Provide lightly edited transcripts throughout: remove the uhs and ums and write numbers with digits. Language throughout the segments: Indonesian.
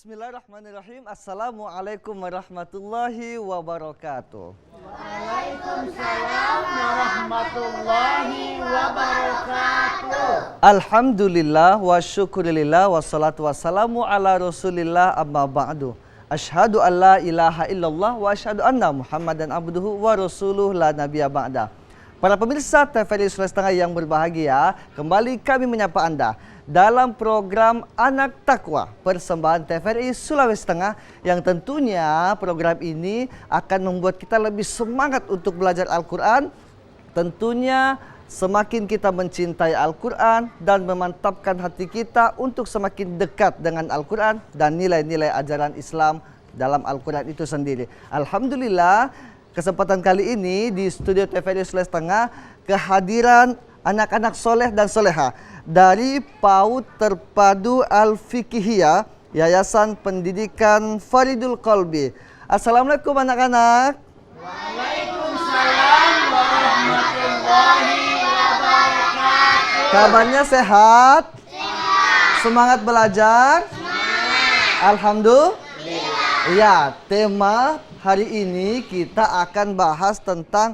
Bismillahirrahmanirrahim. Assalamualaikum warahmatullahi wabarakatuh. Waalaikumsalam warahmatullahi wabarakatuh. Alhamdulillah wa syukurillah wassalatu wassalamu ala rasulillah amma ba'du. Asyhadu an la ilaha illallah wa asyhadu anna muhammadan abduhu wa rasuluh la nabiyya ba'da. Para pemirsa TVRI Sulawesi Tengah yang berbahagia, kembali kami menyapa Anda dalam program Anak Takwa persembahan TVRI Sulawesi Tengah, yang tentunya program ini akan membuat kita lebih semangat untuk belajar Al-Quran. Tentunya semakin kita mencintai Al-Quran dan memantapkan hati kita untuk semakin dekat dengan Al-Quran dan nilai-nilai ajaran Islam dalam Al-Quran itu sendiri. Alhamdulillah, kesempatan kali ini di studio TVRI Sulawesi Tengah kehadiran anak-anak soleh dan soleha dari PAUD Terpadu Al-Fiqhiyah Yayasan Pendidikan Faridul Qalbi. Assalamualaikum anak-anak. Waalaikumsalam warahmatullahi wabarakatuh. Kabarnya sehat? Sehat. Semangat belajar? Semangat. Alhamdulillah. Ya, tema hari ini kita akan bahas tentang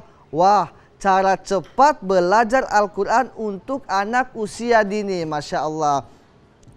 cara cepat belajar Al-Quran untuk anak usia dini. Masya Allah,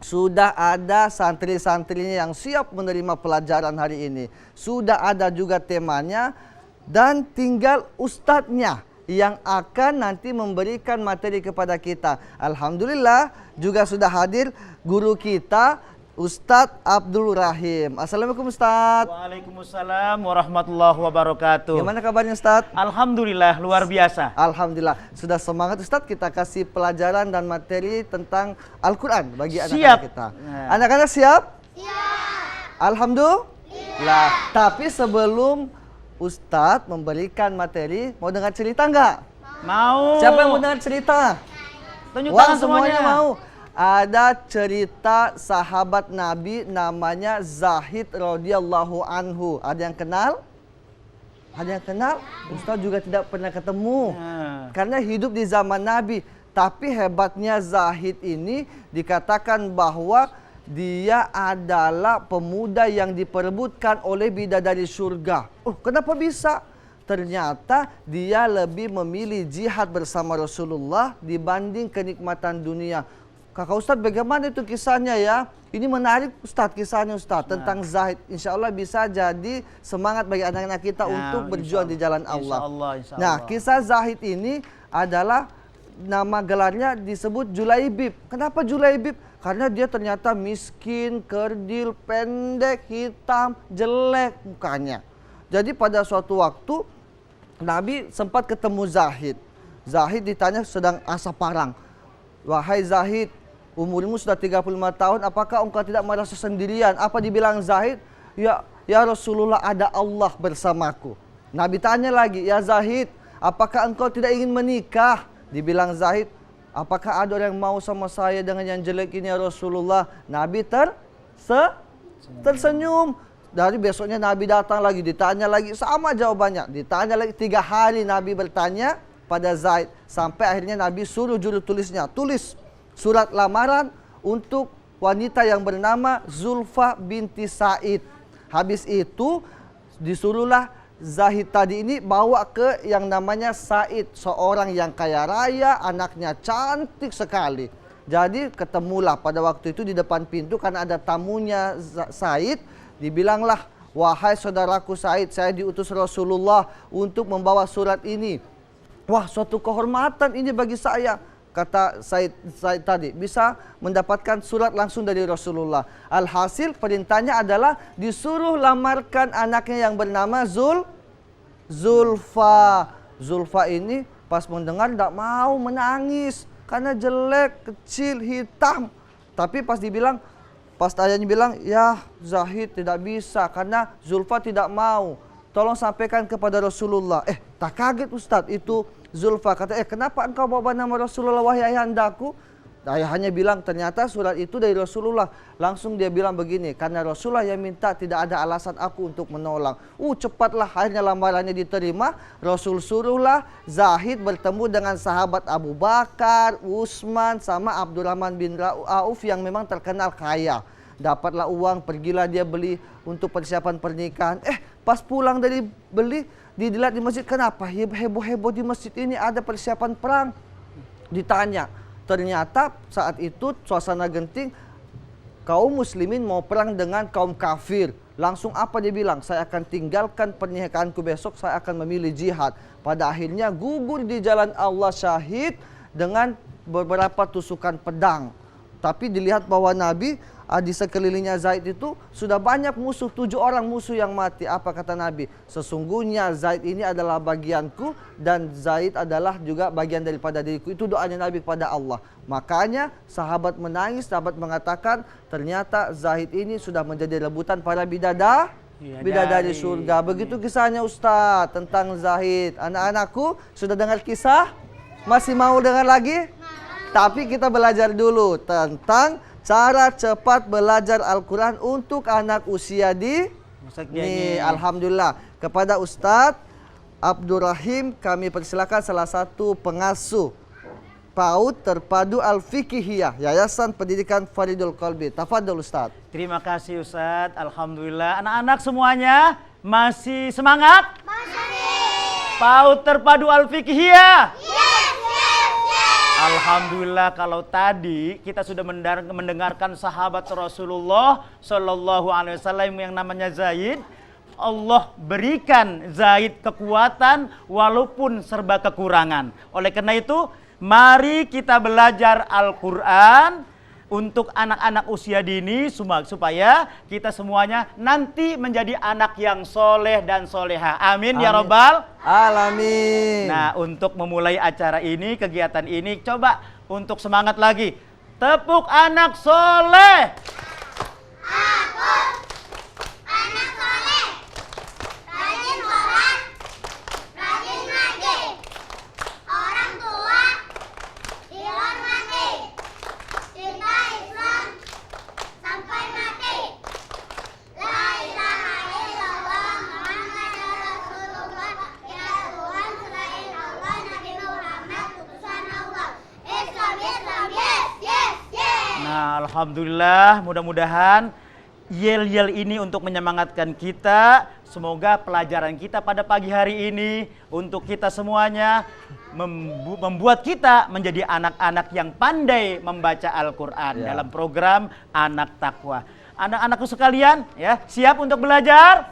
sudah ada santri-santrinya yang siap menerima pelajaran hari ini. Sudah ada juga temanya dan tinggal ustadznya yang akan nanti memberikan materi kepada kita. Alhamdulillah juga sudah hadir guru kita, Ustadz Abdul Rahim. Assalamualaikum Ustadz. Waalaikumsalam warahmatullahi wabarakatuh. Gimana kabarnya Ustadz? Alhamdulillah, luar biasa. Alhamdulillah. Sudah semangat Ustadz, kita kasih pelajaran dan materi tentang Al-Quran bagi Siap. anak-anak kita. Anak-anak siap? Siap. Alhamdulillah. Tapi sebelum Ustadz memberikan materi, mau dengar cerita nggak? Mau. Siapa yang mau dengar cerita? Tunjuk Wah, tangan semuanya semuanya. mau. Ada cerita sahabat Nabi namanya Zahid radhiyallahu anhu. Ada yang kenal? Ada yang kenal? Ustaz juga tidak pernah ketemu. Karena hidup di zaman Nabi. Tapi hebatnya Zahid ini dikatakan bahwa dia adalah pemuda yang diperebutkan oleh bidadari surga. Kenapa bisa? Ternyata dia lebih memilih jihad bersama Rasulullah dibanding kenikmatan dunia. Kakak Ustadz, bagaimana itu kisahnya ya? Ini menarik Ustadz, kisahnya Ustadz tentang Zahid. Insya Allah bisa jadi semangat bagi anak-anak kita untuk berjuang di jalan Allah. Insya Allah. Nah, kisah Zahid ini adalah nama gelarnya disebut Julaibib. Kenapa Julaibib? Karena dia ternyata miskin, kerdil, pendek, hitam, jelek mukanya. Jadi pada suatu waktu Nabi sempat ketemu Zahid. Zahid ditanya sedang asap parang. Wahai Zahid, umurmu sudah 35 tahun, apakah engkau tidak merasa sendirian? Apa dibilang Zahid? Ya Rasulullah, ada Allah bersamaku. Nabi tanya lagi, ya Zahid, apakah engkau tidak ingin menikah? Dibilang Zahid, apakah ada orang yang mau sama saya dengan yang jelek ini ya Rasulullah? Nabi tersenyum. Dari besoknya Nabi datang lagi, ditanya lagi, sama jawabannya. Ditanya lagi 3 hari Nabi bertanya pada Zaid, sampai akhirnya Nabi suruh juru tulisnya tulis surat lamaran untuk wanita yang bernama Zulfa binti Said. Habis itu disuruhlah Zahid tadi ini bawa ke yang namanya Said, seorang yang kaya raya, anaknya cantik sekali. Jadi ketemulah pada waktu itu di depan pintu karena ada tamunya Said. Dibilanglah, wahai saudaraku Said, saya diutus Rasulullah untuk membawa surat ini. Wah, suatu kehormatan ini bagi saya, kata Said tadi, bisa mendapatkan surat langsung dari Rasulullah. Alhasil perintahnya adalah disuruh lamarkan anaknya yang bernama Zulfa. Zulfa ini pas mendengar tidak mau, menangis karena jelek, kecil, hitam. Tapi pas ayahnya bilang, ya Zahid tidak bisa karena Zulfa tidak mau. Tolong sampaikan kepada Rasulullah. Tak kaget Ustadz, itu Zulfa kata, kenapa engkau bawa nama Rasulullah wahai ayahandaku? Ayahnya bilang ternyata surat itu dari Rasulullah. Langsung dia bilang begini, karena Rasulullah yang minta, tidak ada alasan aku untuk menolak. Cepatlah akhirnya lamarannya diterima. Rasul suruhlah Zahid bertemu dengan sahabat Abu Bakar, Utsman sama Abdurrahman bin Auf yang memang terkenal kaya. dapatlah uang, pergilah dia beli untuk persiapan pernikahan. Pas pulang dari beli, dilihat di masjid, kenapa heboh-heboh di masjid ini ada persiapan perang? Ditanya, ternyata saat itu suasana genting, kaum muslimin mau perang dengan kaum kafir. Langsung apa dia bilang? Saya akan tinggalkan pernikahanku besok, saya akan memilih jihad. Pada akhirnya gugur di jalan Allah syahid dengan beberapa tusukan pedang. Tapi dilihat bahwa Nabi di sekelilingnya Zaid itu sudah banyak musuh, 7 orang musuh yang mati. Apa kata Nabi? Sesungguhnya Zaid ini adalah bagianku dan Zaid adalah juga bagian daripada diriku. Itu doanya Nabi kepada Allah. Makanya sahabat menangis, sahabat mengatakan ternyata Zaid ini sudah menjadi rebutan para bidadari surga. Begitu kisahnya Ustadz tentang Zaid. Anak-anakku sudah dengar kisah? Masih mau dengar lagi? Tapi kita belajar dulu tentang cara cepat belajar Al-Quran untuk anak usia ini. Alhamdulillah, kepada Ustadz Abdurrahim kami persilakan salah satu pengasuh PAUD Terpadu Al-Fiqhiyah Yayasan Pendidikan Faridul Qalbi. Tafadhol Ustadz. Terima kasih Ustadz. Alhamdulillah. Anak-anak semuanya masih semangat? Masih. PAUD Terpadu Al-Fiqhiyah? Alhamdulillah, kalau tadi kita sudah mendengarkan sahabat Rasulullah Shallallahu Alaihi Wasallam yang namanya Zaid. Allah berikan Zaid kekuatan walaupun serba kekurangan. Oleh karena itu, mari kita belajar Al-Quran untuk anak-anak usia dini supaya kita semuanya nanti menjadi anak yang soleh dan soleha. Amin, ya Rabbal Alamin. Nah, untuk memulai acara ini, kegiatan ini, coba untuk semangat lagi. Tepuk anak soleh. Aku anak soleh, rajin sholat, rajin ngaji, orang tua dihormati, cinta Islam sampai mati. La ilaha illallah Muhammadur Rasulullah. Ya Tuhan selain Allah, Nabi Muhammad utusan Allah. Islam, yes. Nah, alhamdulillah, mudah-mudahan yel-yel ini untuk menyemangatkan kita. Semoga pelajaran kita pada pagi hari ini untuk kita semuanya membuat kita menjadi anak-anak yang pandai membaca Al-Quran dalam program Anak Takwa. Anak-anakku sekalian, ya, siap untuk belajar?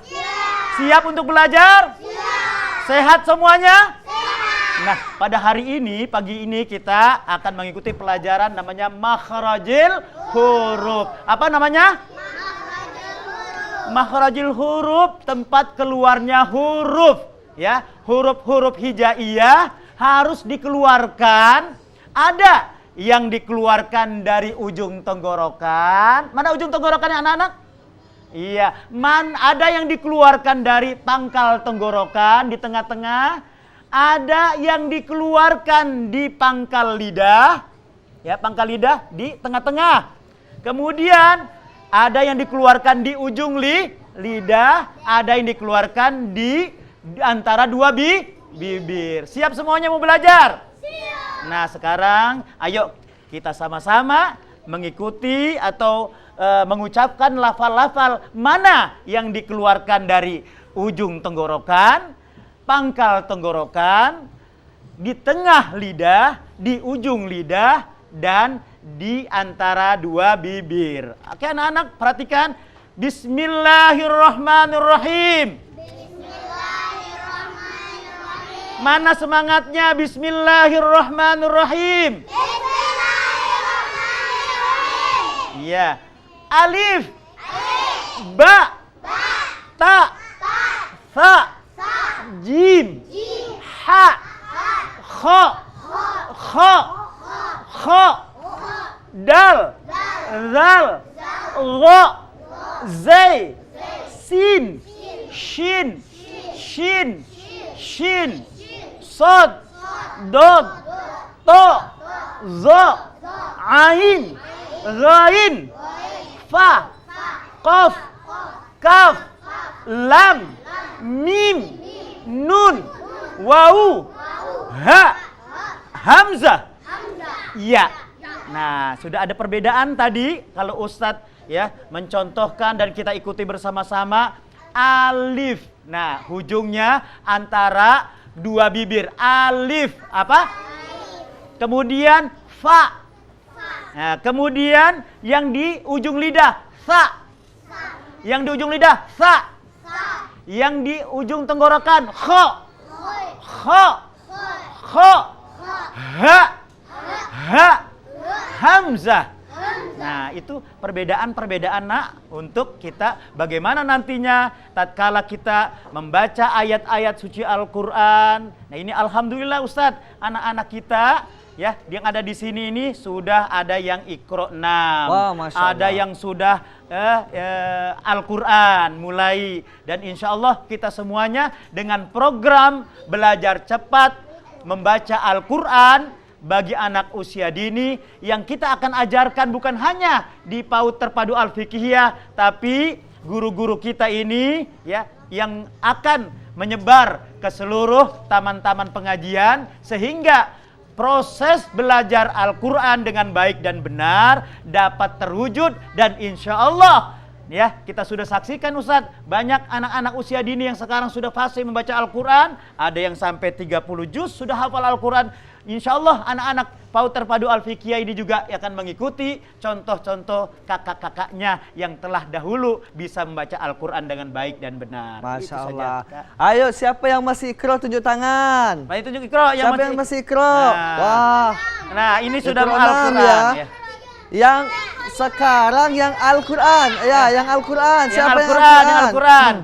Siap untuk belajar? Sehat semuanya? Nah, pada hari ini, pagi ini kita akan mengikuti pelajaran namanya makhrajil huruf. Apa namanya? Makhrajil huruf, tempat keluarnya huruf. Ya, huruf-huruf hijaiyah harus dikeluarkan. Ada yang dikeluarkan dari ujung tenggorokan. Mana ujung tenggorokannya anak-anak? Iya, ada yang dikeluarkan dari pangkal tenggorokan di tengah-tengah. Ada yang dikeluarkan di pangkal lidah, ya, pangkal lidah di tengah-tengah. Kemudian ada yang dikeluarkan di ujung lidah, ada yang dikeluarkan di antara dua bibir. Siap semuanya mau belajar? Siap. Nah, sekarang ayo kita sama-sama mengikuti atau mengucapkan lafal-lafal mana yang dikeluarkan dari ujung tenggorokan, pangkal tenggorokan, di tengah lidah, di ujung lidah, dan di antara dua bibir. Oke anak-anak, perhatikan. Bismillahirrahmanirrahim. Bismillahirrahmanirrahim. Mana semangatnya? Bismillahirrahmanirrahim. Bismillahirrahmanirrahim. Iya. Alif. Ba. Ta. Sa. Jim, ha, kho, dal, zal, ro, zay, sin, shin, sod, dod, to, zo, ain, ghain, fa, qaf, kaf, lam, mim, nun, wawu, ha, hamzah, ya. Nah, sudah ada perbedaan tadi. Kalau Ustadz ya mencontohkan dan kita ikuti bersama-sama alif. Nah, ujungnya antara dua bibir. Alif apa? Kemudian fa. Nah, kemudian yang di ujung lidah sa. Yang di ujung lidah sa. Yang di ujung tenggorokan kho. Kho. Kho. Ha. Ha. Hamzah. Nah, itu perbedaan-perbedaan nak untuk kita bagaimana nantinya tatkala kita membaca ayat-ayat suci Al-Qur'an. Nah, ini alhamdulillah Ustadz, anak-anak kita ya yang ada di sini ini sudah ada yang Iqra 6. Wah, Masya Allah. Ada yang sudah Al-Qur'an mulai, dan insya Allah kita semuanya dengan program belajar cepat membaca Al-Qur'an bagi anak usia dini yang kita akan ajarkan bukan hanya di PAUD Terpadu Al-Fiqhiyah, tapi guru-guru kita ini ya yang akan menyebar ke seluruh taman-taman pengajian sehingga proses belajar Al-Quran dengan baik dan benar dapat terwujud. Dan insya Allah ya kita sudah saksikan Ustadz, banyak anak-anak usia dini yang sekarang sudah fasih membaca Al-Quran, ada yang sampai 30 juz sudah hafal Al-Quran. Insya Allah anak-anak PAUD Terpadu Al-Fiqhiyah ini juga akan mengikuti contoh-contoh kakak-kakaknya yang telah dahulu bisa membaca Al-Quran dengan baik dan benar. Masya Itu Allah. saja, Kak. Ayo, siapa yang masih Iqra tunjuk tangan? Baik, tunjuk Iqra yang Siapa yang masih Iqra? Wah. Nah, ini sudah Iqra Al-Quran 6 ya. ya. Yang sekarang yang Al-Quran. Ya, yang Al-Quran. Yang Siapa Al-Quran, yang Al-Quran.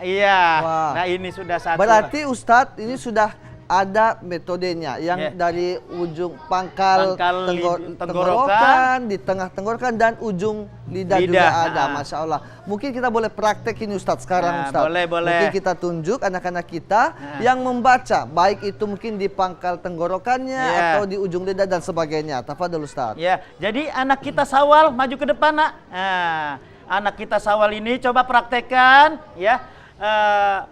Iya. Wah. Nah, ini sudah satu. Berarti Ustadz ini sudah ada metodenya yang Ya. dari ujung pangkal, Tenggorokan. tenggorokan, di tengah tenggorokan dan ujung lidah juga Lidah, ada. ah. Masya Allah. Mungkin kita boleh praktek ini Ustadz sekarang Nah, Ustadz. boleh. Mungkin kita tunjuk anak-anak kita yang membaca, baik itu mungkin di pangkal tenggorokannya Ya. atau di ujung lidah dan sebagainya. Tafadhol Ustadz. Ya, jadi anak kita Sawal maju ke depan nak. Nah, anak kita Sawal ini coba praktekkan ya.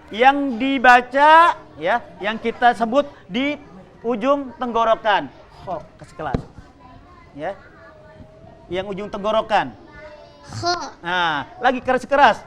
Yang dibaca ya, yang kita sebut di ujung tenggorokan. Kho, kasih kelas. Ya. Yang ujung tenggorokan. Kho. Nah, lagi keras-keras.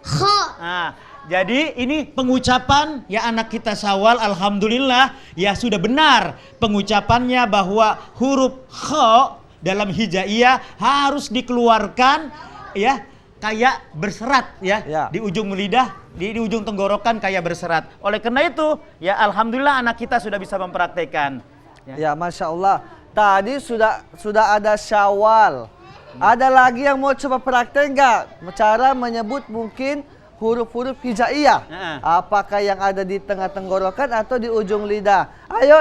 Kho. Nah, jadi ini pengucapan ya anak kita Sawal, alhamdulillah ya sudah benar pengucapannya bahwa huruf kho dalam hijaiyah harus dikeluarkan ya kayak berserat ya, di ujung lidah, di ujung tenggorokan kayak berserat. Oleh karena itu ya alhamdulillah anak kita sudah bisa mempraktekkan. Ya, Masya Allah. Tadi sudah ada Syawal. Ada lagi yang mau coba praktek nggak? Cara menyebut mungkin huruf-huruf hijaiyah. Apakah yang ada di tengah tenggorokan atau di ujung lidah? Ayo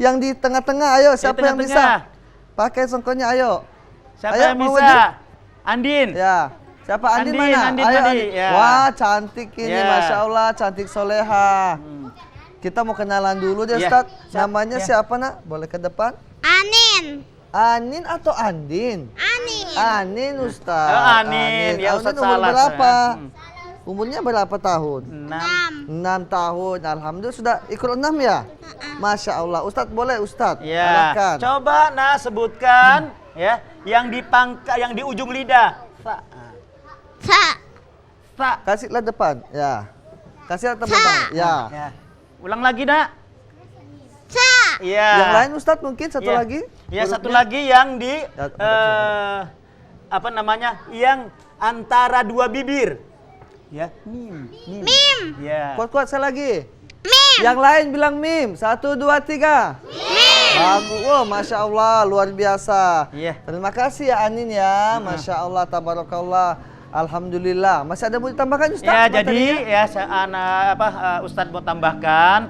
yang di tengah-tengah, ayo siapa yang bisa? Pakai songkonya, ayo. Siapa Ayo, yang mau bisa? maju? Andin. Ya. Siapa Andin mana? Andin Ayo, tadi, Andin. ya. Wah, cantik ini, Ya. Masya Allah, cantik soleha. Kita mau kenalan dulu deh, Ya. Ustadz. Namanya Ya. siapa, nak? Boleh ke depan? Anin. Anin atau Andin? Anin. Anin, Ustadz. Oh, Anin. Ya, Ustadz umur salah. berapa? Hmm. Umurnya berapa tahun? 6. 6 tahun. Alhamdulillah sudah Iqra 6 ya? Masya Allah. Ustadz boleh, Ustadz? Ya. Silakan. Coba nah sebutkan ya yang di yang di ujung lidah. Sa. Sa. Kasihlah depan. Ya. Kasihlah tepuk tangan. Ya. Ya. Ulang lagi, Nak. Sa. Iya. Yang lain Ustadz mungkin satu Iya. lagi? Ya, satu hurufnya? lagi yang di Ya, apa namanya? Yang antara dua bibir. Ya. Mim. Mim. Ya. Kuat-kuat saya lagi. Mim. Yang lain bilang mim. 1, 2, 3. Mim. Bagus. Wow, Masya Allah. Luar biasa. Iya. Terima kasih ya Anin ya. Masya Allah. Tabarakallah. Alhamdulillah. Masih ada mau ditambahkan Ustadz? Ya, jadi materinya? ya Ustadz mau tambahkan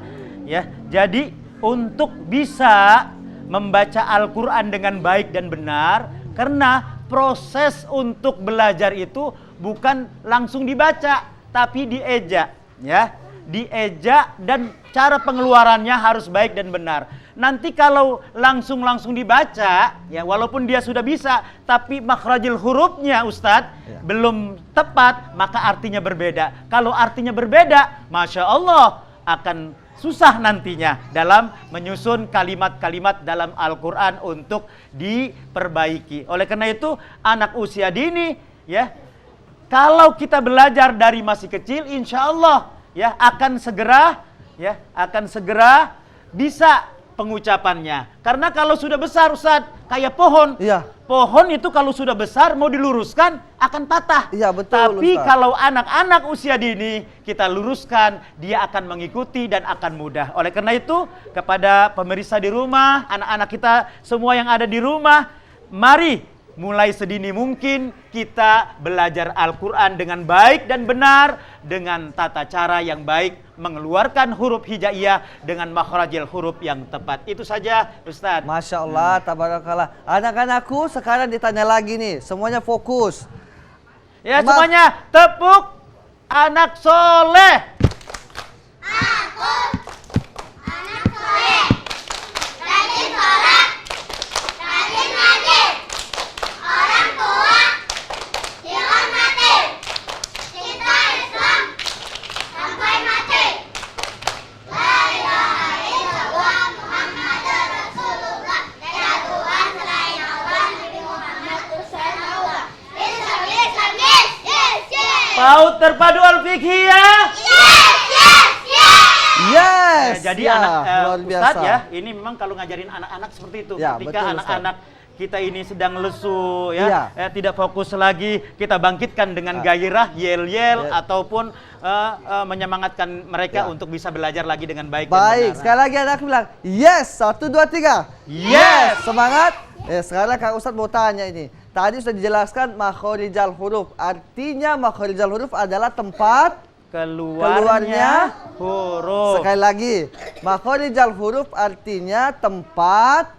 ya. Jadi untuk bisa membaca Al-Qur'an dengan baik dan benar, karena proses untuk belajar itu bukan langsung dibaca, tapi dieja ya. Dieja dan cara pengeluarannya harus baik dan benar. Nanti kalau langsung dibaca, ya walaupun dia sudah bisa, tapi makhrajul hurufnya Ustadz belum tepat, maka artinya berbeda. Kalau artinya berbeda, Masya Allah akan susah nantinya dalam menyusun kalimat-kalimat dalam Al-Quran untuk diperbaiki. Oleh karena itu, anak usia dini, ya, kalau kita belajar dari masih kecil, insya Allah, ya, akan segera bisa pengucapannya. Karena kalau sudah besar, Ustaz, kayak pohon. Iya. Pohon itu kalau sudah besar mau diluruskan akan patah. Iya, betul, Tapi Ustaz. kalau anak-anak usia dini kita luruskan, dia akan mengikuti dan akan mudah. Oleh karena itu, kepada pemirsa di rumah, anak-anak kita semua yang ada di rumah, mari mulai sedini mungkin kita belajar Al-Quran dengan baik dan benar, dengan tata cara yang baik, mengeluarkan huruf hijaiyah dengan makhrajil huruf yang tepat. Itu saja, Ustaz. Masya Allah, tabarakallah. Anak-anakku sekarang ditanya lagi nih, semuanya fokus. Ya, semuanya tepuk anak soleh. Anak soleh, rajin sholat, rajin ngaji, orang tua dihormati, cinta Islam sampai mati. La ilaha illallah Muhammadur Rasulullah. Tiada Tuhan selain Allah, Nabi Muhammad utusan Allah. Islam, Islam, yes, yes, yes. Paut terpadu al-fiqhiyah. Yes, yes, yes. Yes. Jadi ya, anak luar biasa. Ustadz ya, ini memang kalau ngajarin anak-anak seperti itu. Ya, Ketika betul, anak-anak kita ini sedang lesu Iya. ya, tidak fokus lagi, kita bangkitkan dengan gairah, yel-yel Ya. ataupun menyemangatkan mereka Ya. untuk bisa belajar lagi dengan baik. dan Baik, benar. sekali lagi anak bilang, yes, 1, 2, 3. Yes. Semangat. Sekarang Kak Ustadz mau tanya ini. Tadi sudah dijelaskan makhorijal huruf. Artinya makhorijal huruf adalah tempat Keluarnya huruf. Sekali lagi, makhorijal huruf artinya tempat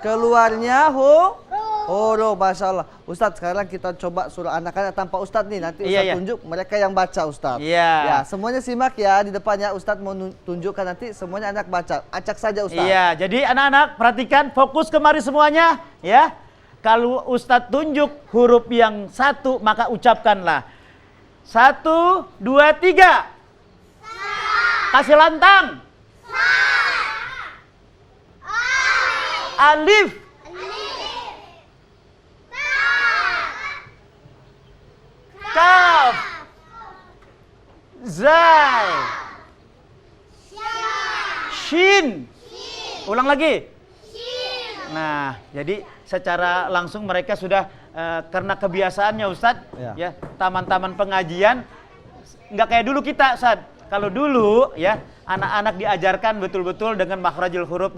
keluarnya huruf. Masya Allah. Ustadz, sekarang kita coba suruh anak-anak tanpa Ustadz nih. Nanti Ustadz Iya. tunjuk, mereka yang baca Ustadz. Iya. Ya, semuanya simak ya di depannya. Ustadz mau tunjukkan nanti, semuanya anak baca. Acak saja Ustadz. Iya, jadi anak-anak perhatikan, fokus kemari semuanya, ya. Kalau Ustadz tunjuk huruf yang satu, maka ucapkanlah. 1, 2, 3. Kasih lantang. Alif. Kaf. Zai. Shin. Ulang lagi. Nah, jadi secara langsung mereka sudah karena kebiasaannya Ustadz, Ya. ya, taman-taman pengajian nggak kayak dulu kita, Ustadz. Kalau dulu ya anak-anak diajarkan betul-betul dengan makhrajul huruf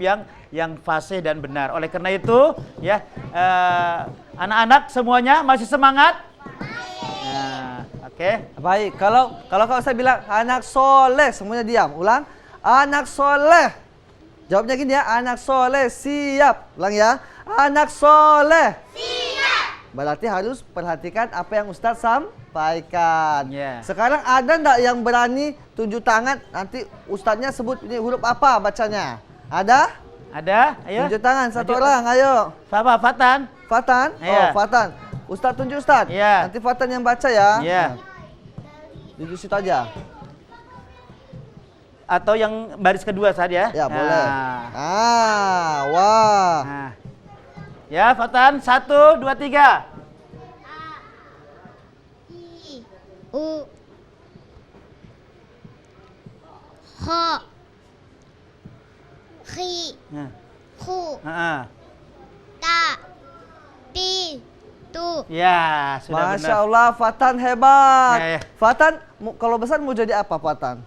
yang fasih dan benar. Oleh karena itu, ya, anak-anak semuanya masih semangat? Nah, oke. Baik, kalau saya bilang anak soleh, semuanya diam. Ulang, anak soleh. Jawabnya gini ya, anak soleh siap. Ulang ya, anak soleh siap. Berarti harus perhatikan apa yang Ustadz sampaikan. Yeah. Sekarang ada ndak yang berani tunjuk tangan, nanti Ustadznya sebut ini huruf apa bacanya? Ada? Ada? Ayo. Tunjuk tangan satu Maju. orang, ayo. Apa, Fatan? Fatan? Iya. Oh, Fatan. Ustadz tunjuk Ustadz. Iya. Nanti Fatan yang baca ya. Iya. Nah, duduk situ aja. Atau yang baris kedua saja. Ya, boleh. Nah. Wah. Nah. Ya, Fatan, 1, 2, 3. U Ho Khi Nah. Khu Heeh. Ta Pi Tu. Ya, sudah Masya benar. Allah, Fatan hebat. Ya, ya. Fatan, kalau besar mau jadi apa Fatan?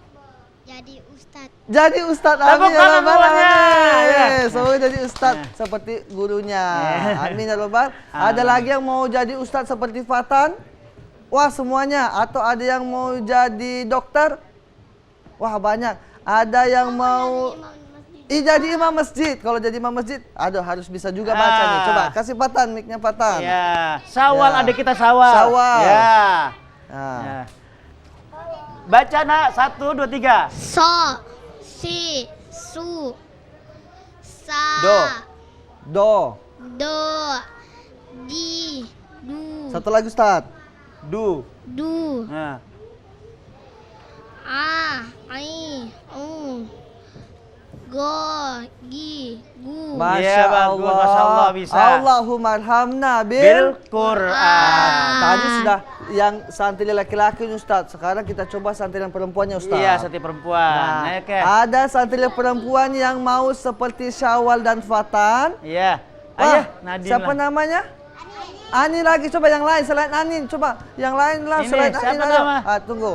Jadi Ustadz. Jadi Ustadz. Tepuk Amin ya tangan Rabbal semuanya. Alamin. Ya. Semoga jadi Ustadz Ya. seperti gurunya. Ya. Amin ya Rabbal. Ada Amin. lagi yang mau jadi Ustadz seperti Fatan? Wah, semuanya. Atau ada yang mau jadi dokter? Wah, banyak. Ada yang mau jadi imam masjid. Kalau jadi imam masjid, aduh harus bisa juga baca nih. Coba kasih Fatan, mic-nya Fatan. Ya, Sawal Ya. adik kita Sawal. Sawal. Ya. Nah. Ya. Baca nak, 1, 2, 3. So Si Su Sa Do. Do. Do Di Du Satu lagi Ustadz. Du. Du Nah. A ai, go, gi, gu. Masya Iya, bagus, Allah. Masya Allah, bisa. Allahumma arhamna Bil bil. Quran. Tadi sudah yang santri laki-laki Ustaz. Sekarang kita coba santri yang perempuannya Ustaz. Iya, santri perempuan. Nah, Oke. ada santri perempuan yang mau seperti Syawal dan Fatan. Iya. Wah, Ayah, Nadine siapa lah. namanya? Ani lagi, coba yang lain selain Anin, coba yang lain lah Ini, selain siapa Anin. Ayo. nama? Tunggu.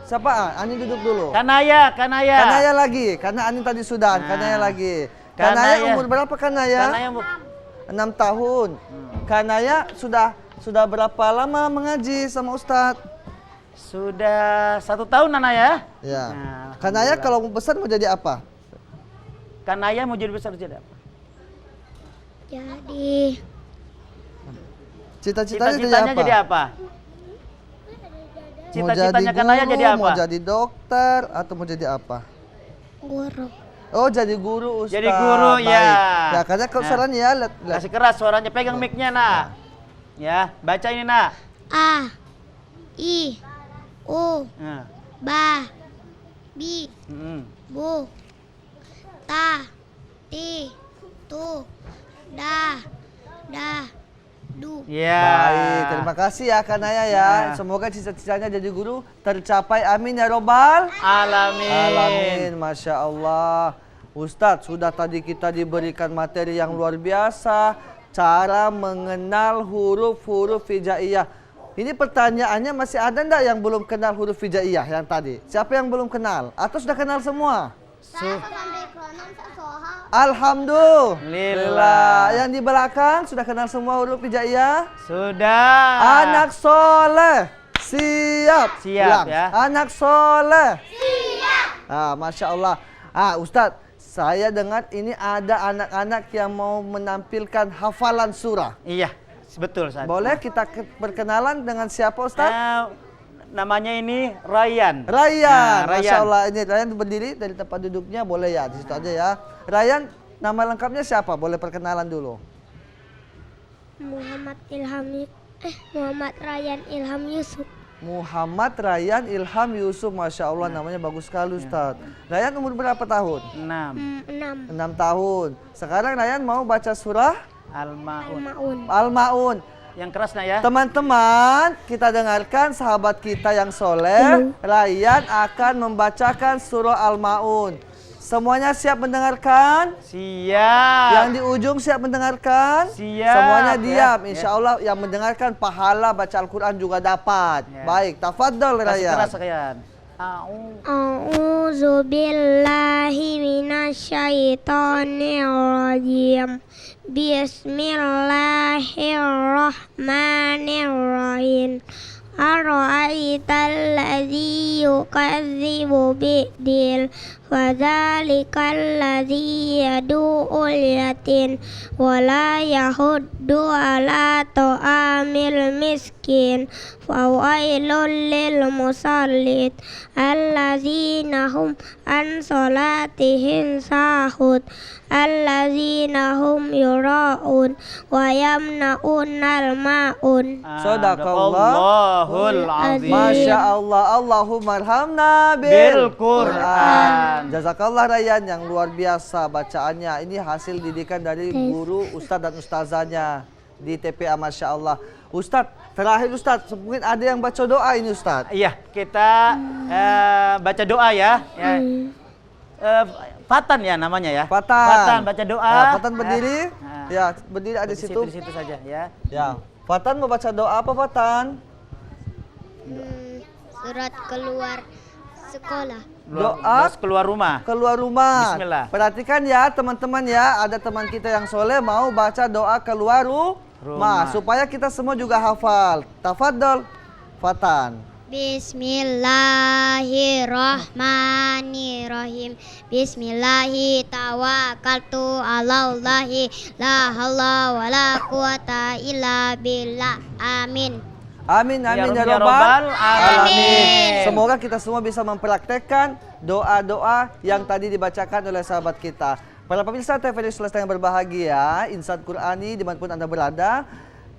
Siapa? Ani duduk dulu. Kanaya. Kanaya lagi, karena Anin tadi sudah. Nah. Kanaya lagi. Kanaya. Kanaya umur berapa Kanaya? Kanaya, Bu. 6 tahun. Kanaya sudah berapa lama mengaji sama Ustadz? Sudah 1 tahun Kanaya. Ya. Nah, Kanaya alhamdulillah. kalau mau besar mau jadi apa? Kanaya mau jadi besar jadi apa? Jadi Cita-citanya Cita-citanya jadi apa? Mau Cita-citanya jadi Kanaya guru, jadi apa? mau jadi dokter, atau mau jadi apa? guru. Oh, jadi guru Ustadz. Jadi guru, Baik. ya. Ya, karena kalau Nah. saran ya, lihat. Kasih keras suaranya, pegang mic-nya, Nak. Ya, baca ini, Nak. A, I, U, Nah. ba, bi, Mm-mm. bu, ta, ti, tu, da, du. Ya. Baik, terima kasih ya Kanaya ya. Nah. Semoga cita-citanya jadi guru tercapai. Amin ya robbal Alamin. alamin. Masya Allah. Ustadz, sudah tadi kita diberikan materi yang luar biasa. Cara mengenal huruf-huruf hijaiyah. Ini pertanyaannya, masih ada enggak yang belum kenal huruf hijaiyah yang tadi? Siapa yang belum kenal? Atau sudah kenal semua? Alhamdulillah. Yang di belakang sudah kenal semua huruf hijaiyah? Sudah. Anak soleh. Siap. Siap, Bilang. ya. Anak soleh. Siap. Masya Allah. Ustadz, saya dengar ini ada anak-anak yang mau menampilkan hafalan surah. Iya, betul, Ustaz. Boleh kita perkenalan dengan siapa Ustadz? Namanya ini Ryan. Ryan. Nah, Masya Ryan. Allah. Ini Ryan berdiri dari tempat duduknya, boleh ya, di situ aja ya. Ryan, nama lengkapnya siapa? Boleh perkenalan dulu. Muhammad Ryan Ilham Yusuf. Muhammad Ryan Ilham Yusuf, Masya Allah, namanya bagus sekali Ustadz. Ryan umur berapa tahun? 6. 6. 6 tahun. Sekarang Ryan mau baca surah Al-Maun. Maun. Al-Ma'un. Yang keras, Nak, ya. Teman-teman, kita dengarkan sahabat kita yang soleh, Ryan akan membacakan surah Al-Ma'un. Semuanya siap mendengarkan? Siap. Yang di ujung siap mendengarkan? Siap, Semuanya ya, diam. ya. Insya Allah yang mendengarkan pahala baca Al-Quran juga dapat. Ya. Baik, tafadhol Kasih Ryan. keras, Ryan. A'udzu billahi minasyaitonir rajim. Bismillahirrahmanirrahim. Ara'aital ladzi yukadzibu biddin wa dzalikal ladzi yadu'ul yatim wa la yahuddu ala ta'amil miskin wa wailul lil musallin alladzina hum an salatihim sahud alladzina hum yura'un wa yamna'unal ma'un. Sadaqallahul azim. Masya Allah. Allahumma arhamna Bil Quran. Jazakallah Ryan, yang luar biasa bacaannya. Ini hasil didikan dari guru, ustadz dan ustazanya di TPA. Masya Allah. Ustadz, terakhir Ustadz, mungkin ada yang baca doa ini Ustadz. Iya, kita baca doa ya. Fatan ya namanya ya. Fatan. baca doa. Ya, Fatan berdiri. Nah. Ya, berdiri ada di situ. Di situ saja ya. Ya. Fatan mau baca doa apa Fatan? Surat keluar sekolah. Doa keluar rumah. keluar rumah. Bismillah. Perhatikan ya teman-teman ya, ada teman kita yang soleh mau baca doa keluar rumah supaya kita semua juga hafal. Tafadhol Fatan. Bismillahirrahmanirrahim. Bismillahi tawakkaltu ala Allahi la haula wala quwata illa billah. Amin. Amin amin ya Ya rabbal Rabbal alamin. Semoga kita semua bisa mempraktekkan doa-doa yang tadi dibacakan oleh sahabat kita. Para pemirsa TVRI Selesta yang berbahagia, Insan Qurani dimanapun Anda berada.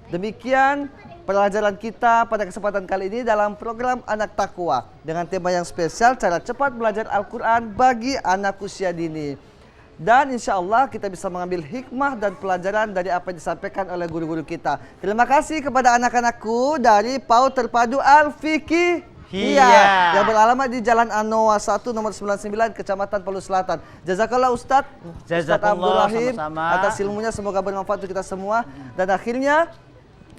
Demikian pelajaran kita pada kesempatan kali ini dalam program Anak Takwa dengan tema yang spesial, cara cepat belajar Al-Quran bagi anak usia dini. Dan insya Allah kita bisa mengambil hikmah dan pelajaran dari apa yang disampaikan oleh guru-guru kita. Terima kasih kepada anak-anakku dari PAUD Terpadu Al-Fikih yang beralamat di Jalan Anoa 1 nomor 99 Kecamatan Palu Selatan. Jazakallah Ustadz Abdul Rahim atas ilmunya, semoga bermanfaat untuk kita semua. Dan akhirnya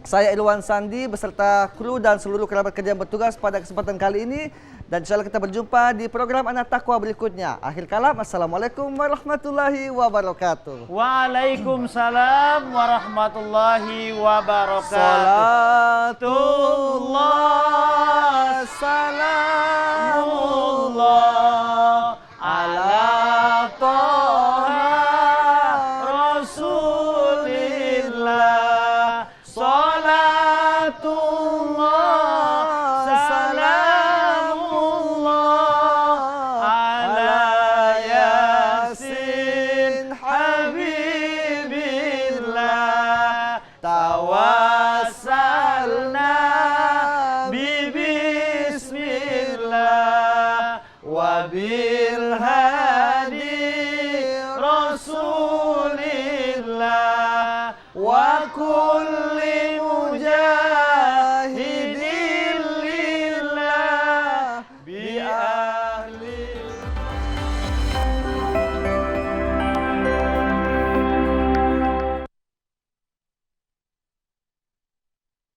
saya Ilwan Sandi beserta kru dan seluruh kerabat kerja yang bertugas pada kesempatan kali ini. Dan insya Allah kita berjumpa di program Anak Takwa berikutnya. Akhir kalam, assalamualaikum warahmatullahi wabarakatuh. Waalaikumsalam warahmatullahi wabarakatuh. Salatullah salamullah ala toha rasulillah. Salatullah salamullah ala yasin habibillah. Tawassalna bismillah wa bil hadi rasulillah wa kull